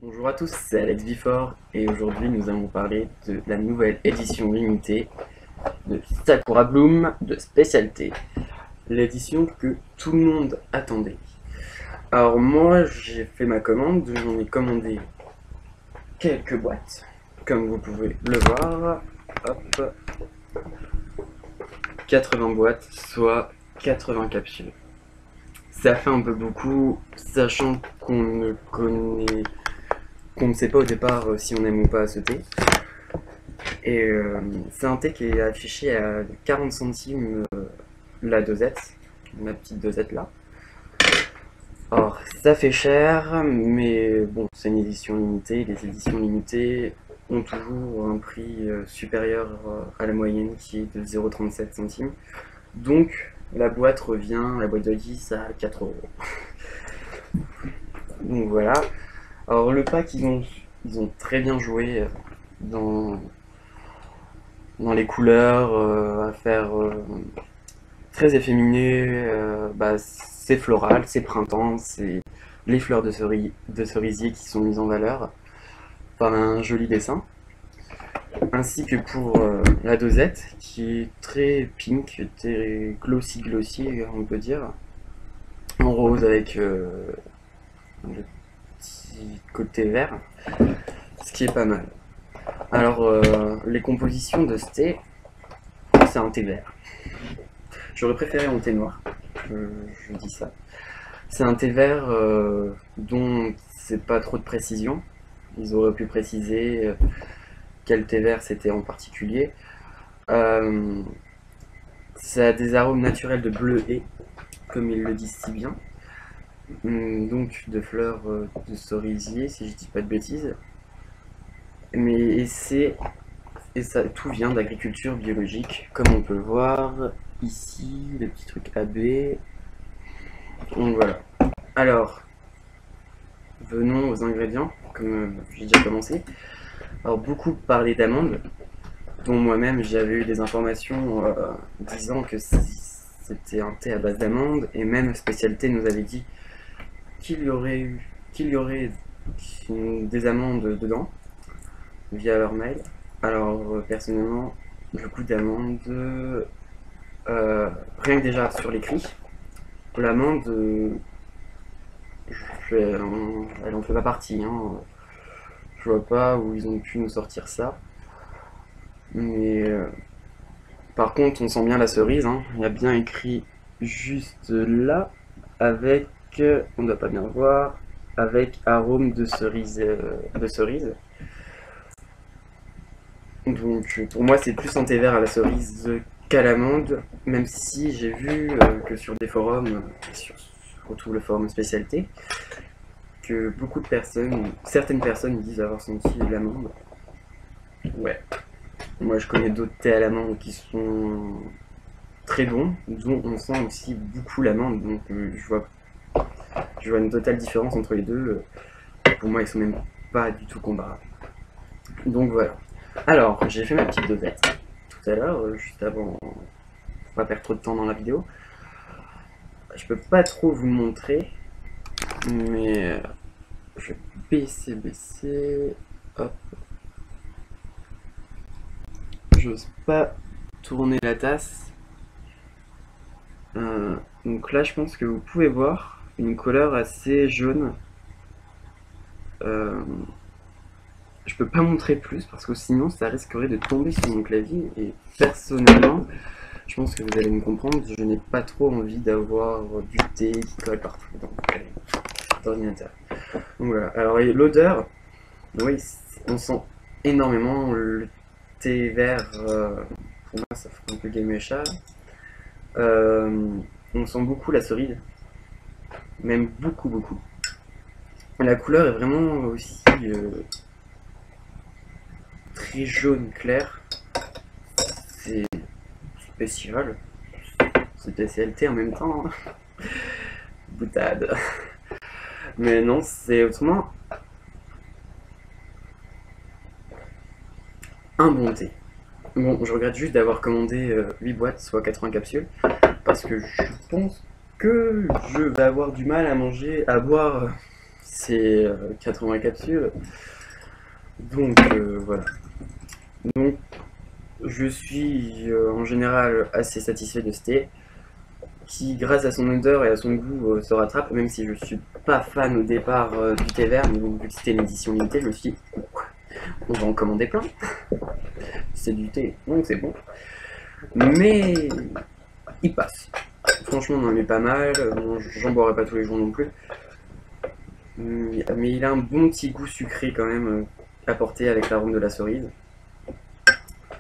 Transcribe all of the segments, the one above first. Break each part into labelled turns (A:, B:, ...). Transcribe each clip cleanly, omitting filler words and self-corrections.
A: Bonjour à tous, c'est Alex Before et aujourd'hui nous allons parler de la nouvelle édition limitée de Sakura Bloom de spécialité. L'édition que tout le monde attendait. Alors moi j'ai fait ma commande, j'en ai commandé quelques boîtes, comme vous pouvez le voir. Hop, 80 boîtes, soit 80 capsules. Ça fait un peu beaucoup, sachant qu'on ne sait pas au départ si on aime ou pas ce thé. Et c'est un thé qui est affiché à 40 centimes la dosette, ma petite dosette là. Alors ça fait cher, mais bon, c'est une édition limitée. Les éditions limitées ont toujours un prix supérieur à la moyenne qui est de 0,37 centimes. Donc la boîte de 10 à 4 euros. Donc voilà. Alors le pack, ils ont très bien joué dans, dans les couleurs, à faire très efféminé. C'est floral, c'est printemps, c'est les fleurs de cerisier qui sont mises en valeur par un joli dessin. Ainsi que pour la dosette qui est très pink, très glossy, on peut dire. En rose avec le petit côté vert, ce qui est pas mal. Alors, les compositions de ce thé, c'est un thé vert. J'aurais préféré un thé noir, je dis ça. C'est un thé vert dont c'est pas trop de précision. Ils auraient pu préciser quel thé vert c'était en particulier. Euh, Ça a des arômes naturels de bleuet, comme ils le disent si bien. Donc de fleurs de cerisier, si je dis pas de bêtises. Et ça tout vient d'agriculture biologique, comme on peut le voir ici, le petit truc AB. Donc voilà. Alors, venons aux ingrédients, comme j'ai déjà commencé. Alors beaucoup parlé d'amandes, dont moi-même j'avais eu des informations disant que c'était un thé à base d'amandes, et même Spécialité nous avait dit qu'il y aurait des amandes dedans, via leur mail. Alors personnellement, le goût d'amande, rien que déjà sur l'écrit, l'amande, elle en fait pas partie. Hein. Je vois pas où ils ont pu nous sortir ça. Mais par contre, on sent bien la cerise. Hein. Il y a bien écrit juste là, avec, on ne doit pas bien voir, avec arôme de cerise. Donc pour moi, c'est plus un thé vert à la cerise qu'à l'amande, même si j'ai vu que sur des forums, surtout le forum spécialité, que certaines personnes disent avoir senti l'amande. Ouais. Moi, je connais d'autres thés à l'amande qui sont très bons, dont on sent aussi beaucoup l'amande, donc je vois une totale différence entre les deux. Pour moi, ils sont même pas du tout comparables. Donc voilà. Alors, j'ai fait ma petite dosette tout à l'heure, juste avant, pour pas perdre trop de temps dans la vidéo. Je peux pas trop vous le montrer, mais je vais baisser. Hop. J'ose pas tourner la tasse. Donc là, je pense que vous pouvez voir une couleur assez jaune. Euh, je peux pas montrer plus parce que sinon ça risquerait de tomber sur mon clavier. Et personnellement, je pense que vous allez me comprendre, je n'ai pas trop envie d'avoir du thé qui colle partout dans l'ordinateur. Donc voilà. Alors l'odeur, oui, on sent énormément le thé vert. Pour moi, ça fait un peu gamecha. On sent beaucoup la cerise, même beaucoup. La couleur est vraiment aussi très jaune clair. C'est spécial. C'est spécialité en même temps. Hein. Boutade. Mais non, c'est autrement un bon thé. Bon, je regrette juste d'avoir commandé 8 boîtes, soit 80 capsules, parce que je pense que je vais avoir du mal à boire c'est 80 capsules. Donc voilà. Donc je suis en général assez satisfait de ce thé, qui grâce à son odeur et à son goût se rattrape, même si je suis pas fan au départ du thé vert, mais bon, vu que c'était une édition limitée, je me suis dit, on va en commander plein. C'est du thé, donc c'est bon. Mais il passe. Franchement, on en met pas mal. Bon, j'en boirai pas tous les jours non plus. Mais il a un bon petit goût sucré quand même, apporté avec l'arôme de la cerise.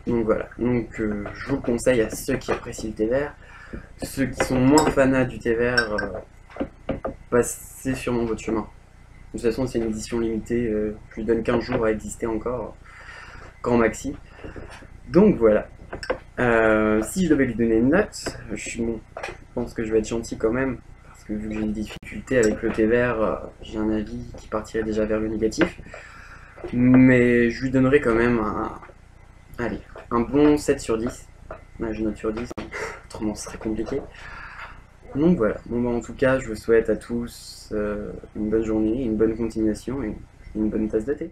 A: Donc voilà. Donc je vous le conseille à ceux qui apprécient le thé vert. Ceux qui sont moins fanats du thé vert, passez sûrement votre chemin. De toute façon, c'est une édition limitée. Je lui donne 15 jours à exister encore, grand maxi. Donc voilà. Si je devais lui donner une note, je pense que je vais être gentil quand même, parce que vu que j'ai une difficulté avec le thé vert, j'ai un avis qui partirait déjà vers le négatif. Mais je lui donnerai quand même allez, un bon 7 sur 10. Là, je note sur 10, autrement ce serait compliqué. Donc voilà, bon, bah, en tout cas, je vous souhaite à tous une bonne journée, une bonne continuation et une bonne tasse de thé.